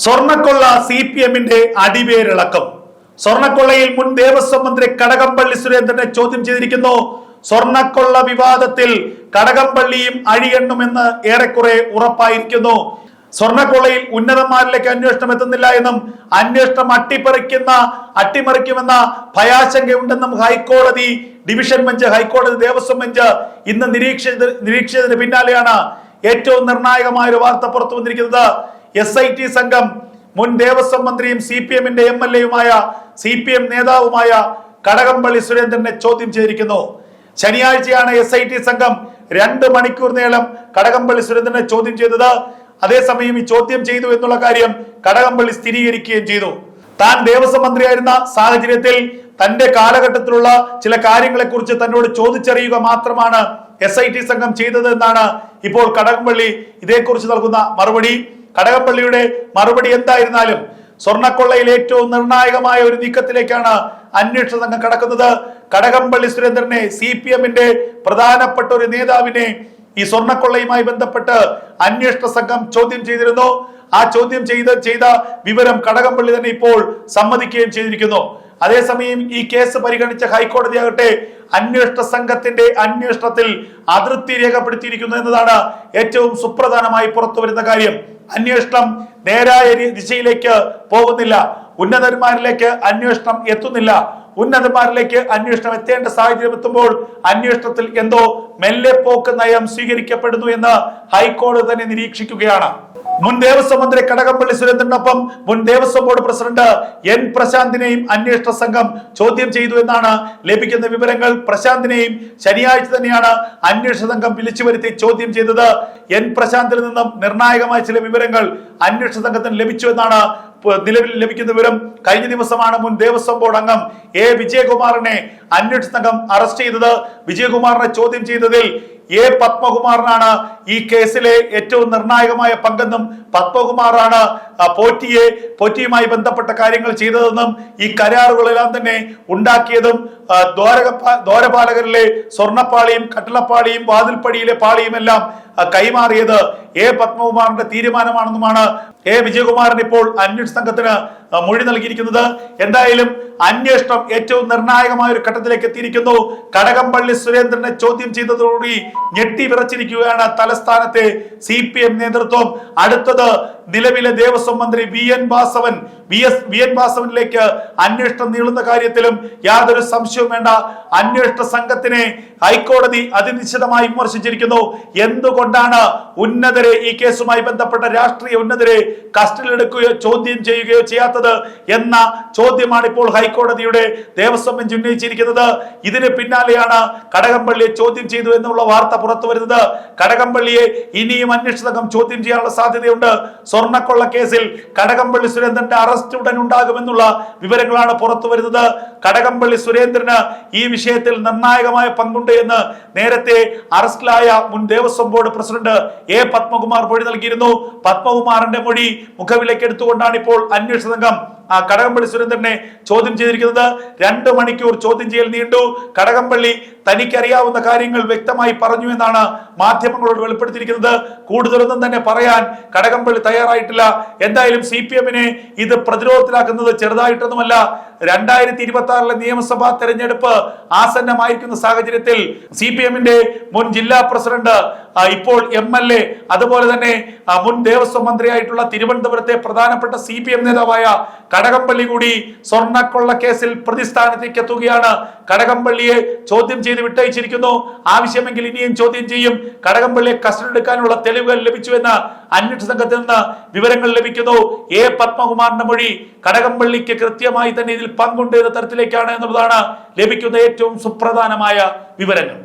സ്വർണ്ണക്കൊള്ള CPM-ന്റെ അടിവേരിളക്കം. സ്വർണ്ണക്കൊള്ളയിൽ മുൻ ദേവസ്വം മന്ത്രി കടകംപള്ളി സുരേന്ദ്രനെ ചോദ്യം ചെയ്തിരിക്കുന്നു. സ്വർണ്ണക്കൊള്ള വിവാദത്തിൽ കടകംപള്ളിയും അഴിയണ്ണുമെന്ന് ഏറെക്കുറെ ഉറപ്പായിരിക്കുന്നു. സ്വർണ്ണക്കൊള്ളയിൽ ഉന്നതന്മാരിലേക്ക് അന്വേഷണം എത്തുന്നില്ല എന്നും അന്വേഷണം അട്ടിമറിക്കുമെന്ന ഭയാശങ്കയുണ്ടെന്നും ഹൈക്കോടതി ഡിവിഷൻ ബെഞ്ച്, ഹൈക്കോടതി ദേവസ്വം ബെഞ്ച് ഇന്ന് നിരീക്ഷിച്ചതിന് പിന്നാലെയാണ് ഏറ്റവും നിർണായകമായ ഒരു വാർത്ത പുറത്തു വന്നിരിക്കുന്നത്. SIT സംഘം മുൻ ദേവസ്വം മന്ത്രിയും CPM-ന്റെ MLA-യുമായ CPM നേതാവുമായ കടകംപള്ളി സുരേന്ദ്രനെ ചോദ്യം ചെയ്തിരിക്കുന്നു. ശനിയാഴ്ചയാണ് SIT സംഘം 2 മണിക്കൂർ നേരം കടകംപള്ളി സുരേന്ദ്രനെ ചോദ്യം ചെയ്തത്. അതേസമയം ഈ ചോദ്യം ചെയ്തു എന്നുള്ള കാര്യം കടകംപള്ളി സ്ഥിരീകരിക്കുകയും ചെയ്തു. താൻ ദേവസ്വം മന്ത്രിയായിരുന്ന സാഹചര്യത്തിൽ തന്റെ കാലഘട്ടത്തിലുള്ള ചില കാര്യങ്ങളെ കുറിച്ച് തന്നോട് ചോദിച്ചറിയുക മാത്രമാണ് SIT സംഘം ചെയ്തത് എന്നാണ് ഇപ്പോൾ കടകംപള്ളി ഇതേക്കുറിച്ച് നൽകുന്ന മറുപടി. കടകംപള്ളിയുടെ മറുപടി എന്തായിരുന്നാലും സ്വർണ്ണക്കൊള്ളയിൽ ഏറ്റവും നിർണായകമായ ഒരു നീക്കത്തിലേക്കാണ് അന്വേഷണ സംഘം കടക്കുന്നത്. കടകംപള്ളി സുരേന്ദ്രനെ, CPM-ന്റെ പ്രധാനപ്പെട്ട ഒരു നേതാവിനെ ഈ സ്വർണ്ണക്കൊള്ളയുമായി ബന്ധപ്പെട്ട് അന്വേഷണ സംഘം ചോദ്യം ചെയ്തിരുന്നു. ആ ചോദ്യം ചെയ്ത വിവരം കടകംപള്ളി തന്നെ ഇപ്പോൾ സമ്മതിക്കുകയും ചെയ്തിരിക്കുന്നു. അതേസമയം ഈ കേസ് പരിഗണിച്ച ഹൈക്കോടതി ആകട്ടെ അന്വേഷണ സംഘത്തിന്റെ അന്വേഷണത്തിൽ അതൃപ്തി രേഖപ്പെടുത്തിയിരിക്കുന്നു എന്നതാണ് ഏറ്റവും സുപ്രധാനമായി പുറത്തു വരുന്ന കാര്യം. അന്വേഷണം നേരായ ദിശയിലേക്ക് പോകുന്നില്ല. ഉന്നതന്മാരിലേക്ക് അന്വേഷണം എത്തുന്നില്ല. ഉന്നതന്മാരിലേക്ക് അന്വേഷണം എത്തേണ്ട സാഹചര്യം എത്തുമ്പോൾ അന്വേഷണത്തിൽ എന്തോ മെല്ലെ പോക്ക് നയം സ്വീകരിക്കപ്പെടുന്നു എന്ന് ഹൈക്കോടതി തന്നെ നിരീക്ഷിക്കുകയാണ്. മുൻ ദേവസ്വം മന്ത്രി കടകംപള്ളി സുരേന്ദ്രനൊപ്പം മുൻ ദേവസ്വം ബോർഡ് പ്രസിഡന്റ് N പ്രശാന്തിനെയും അന്വേഷണ സംഘം ചോദ്യം ചെയ്തു എന്നാണ് ലഭിക്കുന്ന വിവരങ്ങൾ. പ്രശാന്തിനെയും ശനിയാഴ്ച തന്നെയാണ് അന്വേഷണ സംഘം വിളിച്ചു വരുത്തി ചോദ്യം ചെയ്തത്. N പ്രശാന്തിൽ നിന്നും നിർണായകമായ ചില വിവരങ്ങൾ അന്വേഷണ സംഘത്തിന് ലഭിച്ചു എന്നാണ് നിലവിൽ ലഭിക്കുന്ന വിവരം. കഴിഞ്ഞ ദിവസമാണ് മുൻ ദേവസ്വം ബോർഡ് അംഗം A വിജയകുമാറിനെ അന്വേഷണ സംഘം അറസ്റ്റ് ചെയ്തത്. വിജയകുമാറിനെ ചോദ്യം ചെയ്തതിൽ A പത്മകുമാറിനാണ് ഈ കേസിലെ ഏറ്റവും നിർണായകമായ പങ്കെന്നും പത്മകുമാറാണ് പോറ്റിയുമായി ബന്ധപ്പെട്ട കാര്യങ്ങൾ ചെയ്തതെന്നും ഈ കരാറുകളെല്ലാം തന്നെ ഉണ്ടാക്കിയതും ദ്വാരപാലകരിലെ സ്വർണ്ണപ്പാളിയും കട്ടിളപ്പാളിയും വാതിൽപ്പടിയിലെ പാളിയും എല്ലാം കൈമാറിയത് A പത്മകുമാറിന്റെ തീരുമാനമാണെന്നുമാണ് A വിജയകുമാറിന് ഇപ്പോൾ അന്വേഷണ സംഘത്തിന് മൊഴി നൽകിയിരിക്കുന്നത്. എന്തായാലും അന്വേഷണം ഏറ്റവും നിർണായകമായ ഒരു ഘട്ടത്തിലേക്ക് എത്തിയിരിക്കുന്നു. കടകംപള്ളി സുരേന്ദ്രനെ ചോദ്യം ചെയ്തതോടുകൂടി ഞെട്ടി വിറച്ചിരിക്കുകയാണ് തലസ്ഥാനത്തെ CPM നേതൃത്വം. അടുത്തത് നിലവിലെ ദേവസ്വം മന്ത്രി വി എൻ വാസവനിലേക്ക് അന്വേഷണം നീളുന്ന കാര്യത്തിലും യാതൊരു സംശയവും വേണ്ട. അന്വേഷണ സംഘത്തിനെ ഹൈക്കോടതി അതിനിശ്ചിതമായി വിമർശിച്ചിരിക്കുന്നു. എന്തുകൊണ്ടാണ് ഉന്നതരെ, ഈ കേസുമായി ബന്ധപ്പെട്ട രാഷ്ട്രീയ ഉന്നതരെ കസ്റ്റഡിയിലെടുക്കുകയോ ചോദ്യം ചെയ്യുകയോ ചെയ്യാത്തത് എന്ന ചോദ്യമാണ് ഇപ്പോൾ ഹൈക്കോടതിയുടെ ദേവസ്വം ബെഞ്ച് ഉന്നയിച്ചിരിക്കുന്നത്. ഇതിന് പിന്നാലെയാണ് കടകംപള്ളിയെ ചോദ്യം ചെയ്തു എന്നുള്ള വാർത്ത പുറത്തു വരുന്നത്. കടകംപള്ളിയെ ഇനിയും അന്വേഷണ സംഘം ചോദ്യം ചെയ്യാനുള്ള സാധ്യതയുണ്ട്. സ്വർണ്ണക്കൊള്ള കേസിൽ കടകംപള്ളി സുരേന്ദ്രന്റെ അറസ്റ്റ് ഉടൻ ഉണ്ടാകുമെന്നുള്ള വിവരങ്ങളാണ് പുറത്തു വരുന്നത്. കടകംപള്ളി സുരേന്ദ്രന് ഈ വിഷയത്തിൽ നിർണായകമായ പങ്കുണ്ട് എന്ന് നേരത്തെ അറസ്റ്റിലായ മുൻ Devaswom board president A Padmakumar മൊഴി നൽകിയിരുന്നു. പത്മകുമാറിന്റെ മൊഴി മുഖവിലേക്ക് എടുത്തുകൊണ്ടാണ് ഇപ്പോൾ അന്വേഷണ സംഘം കടകംപള്ളി സുരേന്ദ്രനെ ചോദ്യം ചെയ്തിരിക്കുന്നത്. 2 മണിക്കൂർ ചോദ്യം ചെയ്യൽ നീണ്ടു. കടകംപള്ളി തനിക്കറിയാവുന്ന കാര്യങ്ങൾ വ്യക്തമായി പറഞ്ഞു എന്നാണ് മാധ്യമങ്ങളോട് വെളിപ്പെടുത്തിയിരിക്കുന്നത്. കൂടുതലൊന്നും തന്നെ പറയാൻ കടകംപള്ളി തയ്യാറായിട്ടില്ല. എന്തായാലും CPM-നെ ഇത് പ്രതിരോധത്തിലാക്കുന്നത് ചെറുതായിട്ടൊന്നുമല്ല. 2026 നിയമസഭാ തെരഞ്ഞെടുപ്പ് ആസന്നമായിരിക്കുന്ന സാഹചര്യത്തിൽ CPM-ന്റെ മുൻ ജില്ലാ പ്രസിഡന്റ്, ഇപ്പോൾ MLA, അതുപോലെ തന്നെ മുൻ ദേവസ്വം മന്ത്രിയായിട്ടുള്ള തിരുവനന്തപുരത്തെ പ്രധാനപ്പെട്ട CPM നേതാവായ കടകംപള്ളി കൂടി സ്വർണ്ണക്കൊള്ള കേസിൽ പ്രതിസ്ഥാനത്തേക്ക് എത്തുകയാണ്. കടകംപള്ളിയെ ചോദ്യം ചെയ്ത് വിട്ടയച്ചിരിക്കുന്നു. ആവശ്യമെങ്കിൽ ഇനിയും ചോദ്യം ചെയ്യും. കടകംപള്ളിയെ കസ്റ്റഡി എടുക്കാനുള്ള തെളിവുകൾ ലഭിച്ചുവെന്ന് അന്വേഷണ സംഘത്തിൽ നിന്ന് വിവരങ്ങൾ ലഭിക്കുന്നു. A പത്മകുമാറിന്റെ മൊഴി കടകംപള്ളിക്ക് കൃത്യമായി തന്നെ ഇതിൽ പങ്കുണ്ട് എന്ന തരത്തിലേക്കാണ് എന്നുള്ളതാണ് ലഭിക്കുന്ന ഏറ്റവും സുപ്രധാനമായ വിവരങ്ങൾ.